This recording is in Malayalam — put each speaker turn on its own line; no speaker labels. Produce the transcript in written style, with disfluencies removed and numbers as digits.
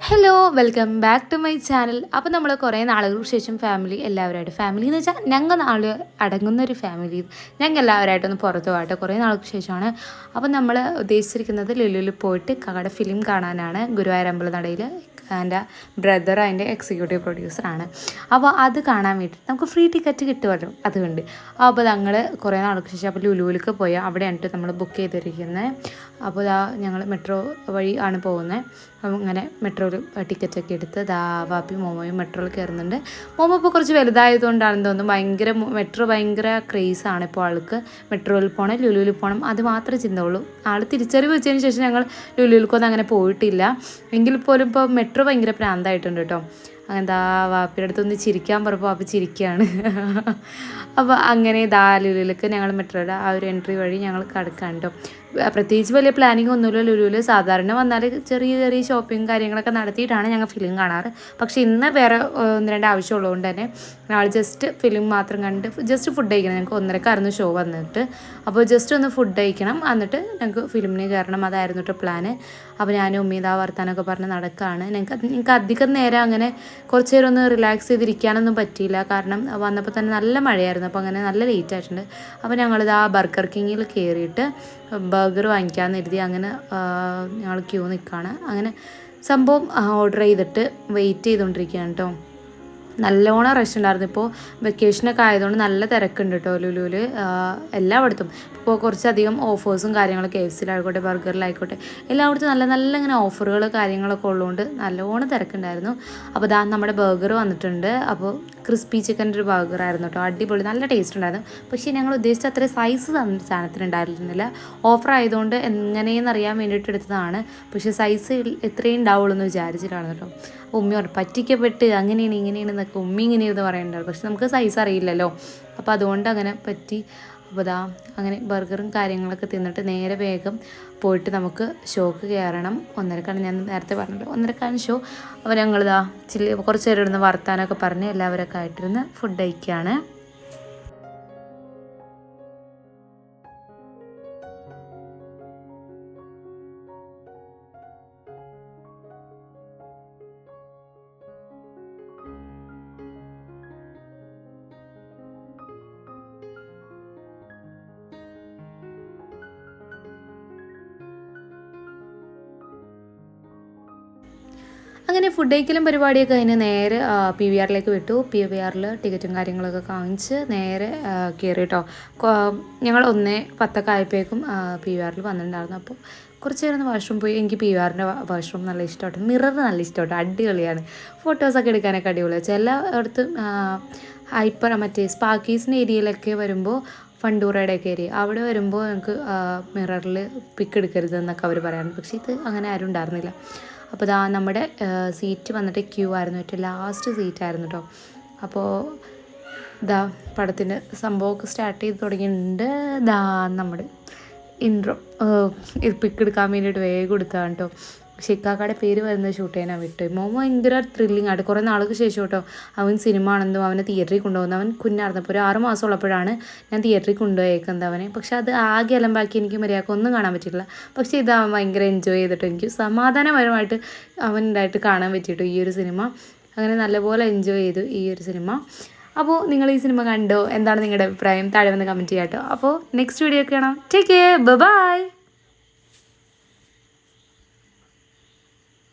Hello welcome back to my channel. അപ്പോൾ നമ്മൾ കുറേ നാളുകൾക്ക് ശേഷം എല്ലാവരുമായിട്ട് ഫാമിലി എന്ന് വെച്ചാൽ ഞങ്ങൾ അടങ്ങുന്നൊരു ഫാമിലി ഞങ്ങൾ എല്ലാവരുമായിട്ടൊന്ന് പുറത്ത് പോകട്ടെ. കുറേ നാൾക്ക് ശേഷമാണ്. അപ്പോൾ നമ്മൾ ഉദ്ദേശിച്ചിരിക്കുന്നത് ലുലുവിൽ പോയിട്ട് കട ഫിലിം കാണാനാണ്. ഗുരുവായൂർ അമ്പലനടയിൽ എൻ്റെ ബ്രദർ അതിൻ്റെ എക്സിക്യൂട്ടീവ് പ്രൊഡ്യൂസറാണ്. അപ്പോൾ അത് കാണാൻ വേണ്ടിയിട്ട് നമുക്ക് ഫ്രീ ടിക്കറ്റ് കിട്ടുമല്ലോ, അതുകൊണ്ട്. അപ്പോൾ ഞങ്ങൾ കുറേ നാൾക്ക് ശേഷം അപ്പോൾ ലുലുവിലേക്ക് പോയി അവിടെയാണ് നമ്മൾ ബുക്ക് ചെയ്തിരിക്കുന്നത്. അപ്പോൾ ഞങ്ങൾ മെട്രോ വഴി ആണ് പോകുന്നത്. അപ്പം അങ്ങനെ മെട്രോയിൽ ടിക്കറ്റൊക്കെ എടുത്ത് വാപ്പി മോമോയും മെട്രോയിൽ കയറുന്നുണ്ട്. മോമോ ഇപ്പോൾ കുറച്ച് വലുതായതുകൊണ്ടാണെന്ന് തോന്നുന്നു ഭയങ്കര മെട്രോ ഭയങ്കര ക്രേസാണ് ഇപ്പോൾ ആൾക്ക്. മെട്രോയിൽ പോകണം, ലുലുവിൽ പോകണം, അത് മാത്രമേ ചിന്തയുള്ളൂ. ആൾ തിരിച്ചറിവ് വെച്ചതിന് ശേഷം ഞങ്ങൾ ലുലുവിലേക്കൊന്നും അങ്ങനെ പോയിട്ടില്ല. എങ്കിൽ പോലും ഇപ്പോൾ മെട്രോ ഭയങ്കര പ്രാന്തായിട്ടുണ്ട് കേട്ടോ. എന്താ വാപ്പിയുടെ അടുത്തൊന്ന് ചിരിക്കാൻ പറഞ്ഞപ്പോൾ വാപ്പി ചിരിക്കുകയാണ്. അപ്പോൾ അങ്ങനെ ലുലുവിലേക്ക് ഞങ്ങൾ മെട്രോയുടെ ആ ഒരു എൻട്രി വഴി ഞങ്ങൾ കിടക്കാൻ കേട്ടോ. പ്രത്യേകിച്ച് വലിയ പ്ലാനിങ് ഒന്നുമില്ല ലുലുവിൽ. സാധാരണ വന്നാൽ ചെറിയ ചെറിയ ഷോപ്പിംഗ് കാര്യങ്ങളൊക്കെ നടത്തിയിട്ടാണ് ഞങ്ങൾ ഫിലിം കാണാറ്. പക്ഷേ ഇന്ന് വേറെ ഒന്ന് രണ്ട് ആവശ്യമുള്ളതുകൊണ്ട് തന്നെ ഞങ്ങൾ ജസ്റ്റ് ഫിലിം മാത്രം കണ്ട് ജസ്റ്റ് ഫുഡ് കഴിക്കണം. ഞങ്ങൾക്ക് 1:30 ഷോ വന്നിട്ട്. അപ്പോൾ ജസ്റ്റ് ഒന്ന് ഫുഡ് കഴിക്കണം, എന്നിട്ട് ഞങ്ങൾക്ക് ഫിലിമിന് കയറണം, അതായിരുന്നു കേട്ടോ പ്ലാന്. അപ്പോൾ ഞാനും ഉമ്മീതാ വർത്താനൊക്കെ പറഞ്ഞ് നടക്കുകയാണ്. എനിക്ക് അധികം നേരം അങ്ങനെ കുറച്ച് നേരം ഒന്ന് റിലാക്സ് ചെയ്തിരിക്കാനൊന്നും പറ്റിയില്ല. കാരണം വന്നപ്പോൾ തന്നെ നല്ല മഴയായിരുന്നു. അപ്പോൾ അങ്ങനെ നല്ല ലേറ്റ് ആയിട്ടുണ്ട്. അപ്പോൾ ഞങ്ങളിത് ആ ബർഗർ കിങ്ങിൽ കയറിയിട്ട് ബർഗർ വാങ്ങിക്കാമെന്ന് കരുതി അങ്ങനെ ഞങ്ങൾ ക്യൂ നിൽക്കുകയാണ്. അങ്ങനെ സംഭവം ഓർഡർ ചെയ്തിട്ട് വെയിറ്റ് ചെയ്തുകൊണ്ടിരിക്കുകയാണ് കേട്ടോ. നല്ലോണം റഷ് ഉണ്ടായിരുന്നു. ഇപ്പോൾ വെക്കേഷനൊക്കെ ആയതുകൊണ്ട് നല്ല തിരക്കുണ്ട് കേട്ടോ ലുലുവിൽ എല്ലായിടത്തും. ഇപ്പോൾ കുറച്ചധികം ഓഫേഴ്സും കാര്യങ്ങളൊക്കെ KFCയിലായിക്കോട്ടെ ബർഗറിലായിക്കോട്ടെ എല്ലായിടത്തും നല്ല നല്ല ഇങ്ങനെ ഓഫറുകൾ കാര്യങ്ങളൊക്കെ ഉള്ളതുകൊണ്ട് നല്ലോണം തിരക്കുണ്ടായിരുന്നു. അപ്പോൾ നമ്മുടെ ബർഗർ വന്നിട്ടുണ്ട്. അപ്പോൾ ക്രിസ്പി ചിക്കൻ്റെ ഒരു ബർഗറായിരുന്നു കേട്ടോ. അടിപൊളി, നല്ല ടേസ്റ്റ് ഉണ്ടായിരുന്നു. പക്ഷേ ഞങ്ങൾ ഉദ്ദേശിച്ച അത്രയും സൈസ് സാധനത്തിന് ഉണ്ടായിരുന്നില്ല. ഓഫർ ആയതുകൊണ്ട് എങ്ങനെയെന്ന് അറിയാൻ വേണ്ടിയിട്ട് എടുത്തതാണ്. പക്ഷേ സൈസ് എത്രയും ഉണ്ടാവുള്ളൂ എന്ന് വിചാരിച്ചിട്ടാണ് കേട്ടോ. ഉമ്മയോട് പറ്റിക്കപ്പെട്ട് അങ്ങനെയാണ് ഇങ്ങനെയാണ് എന്നൊക്കെ ഉമ്മി ഇങ്ങനെയെന്ന് പറയേണ്ടത്. പക്ഷെ നമുക്ക് സൈസ് അറിയില്ലല്ലോ, അപ്പോൾ അതുകൊണ്ട് അങ്ങനെ പറ്റി. അപ്പോൾ അങ്ങനെ ബർഗറും കാര്യങ്ങളൊക്കെ തിന്നിട്ട് നേരെ വേഗം പോയിട്ട് നമുക്ക് ഷോക്ക് കയറണം. 1:30 ഞാൻ നേരത്തെ പറഞ്ഞല്ലോ, 1:30 ഷോ. അപ്പോൾ ഞങ്ങൾ കുറച്ച് നേരം ഇരുന്ന് വർത്താനൊക്കെ പറഞ്ഞ് എല്ലാവരൊക്കെ ആയിട്ടിരുന്ന് ഫുഡ് കഴിക്കുകയാണ്. അങ്ങനെ ഫുഡ് കഴിക്കലും പരിപാടിയൊക്കെ കഴിഞ്ഞ് നേരെ PVRലേക്ക് വിട്ടു. PVRൽ ടിക്കറ്റും കാര്യങ്ങളൊക്കെ കാണിച്ച് നേരെ കയറി കേട്ടോ. ഞങ്ങൾ 1:10 ആയപ്പോഴേക്കും PVRൽ വന്നിട്ടുണ്ടായിരുന്നു. അപ്പോൾ കുറച്ച് നേരം വാഷ്റൂം പോയി. എനിക്ക് PVRൻ്റെ വാഷ്റൂം നല്ല ഇഷ്ടമാട്ടോ. മിറർ നല്ല ഇഷ്ടമാട്ടോ, അടിപൊളിയാണ്. ഫോട്ടോസൊക്കെ എടുക്കാനൊക്കെ അടിപൊളിയാണ്. ചിലയിടത്ത് മറ്റേ സ്പാർക്കീസിൻ്റെ ഏരിയയിലൊക്കെ വരുമ്പോൾ ഫണ്ടൂറയുടെയൊക്കെ ഏരിയ അവിടെ വരുമ്പോൾ ഞങ്ങൾക്ക് മിററിൽ പിക്ക് എടുക്കരുതെന്നൊക്കെ അവർ പറയാറുണ്ട്. പക്ഷേ ഇത് അങ്ങനെ ആരും ഉണ്ടായിരുന്നില്ല. അപ്പോൾ നമ്മുടെ സീറ്റ് വന്നിട്ട് ക്യൂ ആയിരുന്നു, ഏറ്റവും ലാസ്റ്റ് സീറ്റായിരുന്നു കേട്ടോ. അപ്പോൾ പടത്തിൻ്റെ സംഭവമൊക്കെ സ്റ്റാർട്ട് ചെയ്ത് തുടങ്ങിയിട്ടുണ്ട്. നമ്മുടെ ഇൻട്രോ ഇത് പിക്ക് എടുക്കാൻ വേണ്ടിയിട്ട് വേഗം എടുത്താണ് കേട്ടോ. പക്ഷേ ഇക്കാക്കയുടെ പേര് വരുന്നത് ഷൂട്ട് ചെയ്യാനാണ് വിട്ടു. മോമോ ഭയങ്കര ത്രില്ലിംഗ് ആയിട്ട് കുറേ നാൾക്ക് ശേഷം കേട്ടോ അവൻ സിനിമ ആണെന്നും അവനെ തിയേറ്ററിൽ കൊണ്ടുപോകുന്നത്. അവൻ കുഞ്ഞായിരുന്നപ്പോൾ ഒരു 6 മാസം ഉള്ളപ്പോഴാണ് ഞാൻ തിയേറ്ററിൽ കൊണ്ടുപോയേക്കുന്നത് അവനെ. പക്ഷെ അത് ആകെ അലമ്പാക്കി എനിക്ക് മര്യാദക്ക് ഒന്നും കാണാൻ പറ്റിയിട്ടില്ല. പക്ഷേ ഇത് അവൻ ഭയങ്കര എൻജോയ് ചെയ്തിട്ട് എനിക്ക് സമാധാനപരമായിട്ട് അവനുണ്ടായിട്ട് കാണാൻ പറ്റിയിട്ടു ഈ ഒരു സിനിമ. അങ്ങനെ നല്ലപോലെ എൻജോയ് ചെയ്തു ഈ ഒരു സിനിമ. അപ്പോൾ നിങ്ങൾ ഈ സിനിമ കണ്ടോ? എന്താണ് നിങ്ങളുടെ അഭിപ്രായം? താഴെ വന്ന് കമൻറ്റ് ചെയ്യാം കേട്ടോ. അപ്പോൾ നെക്സ്റ്റ് വീഡിയോ കാണാം. Take care, by.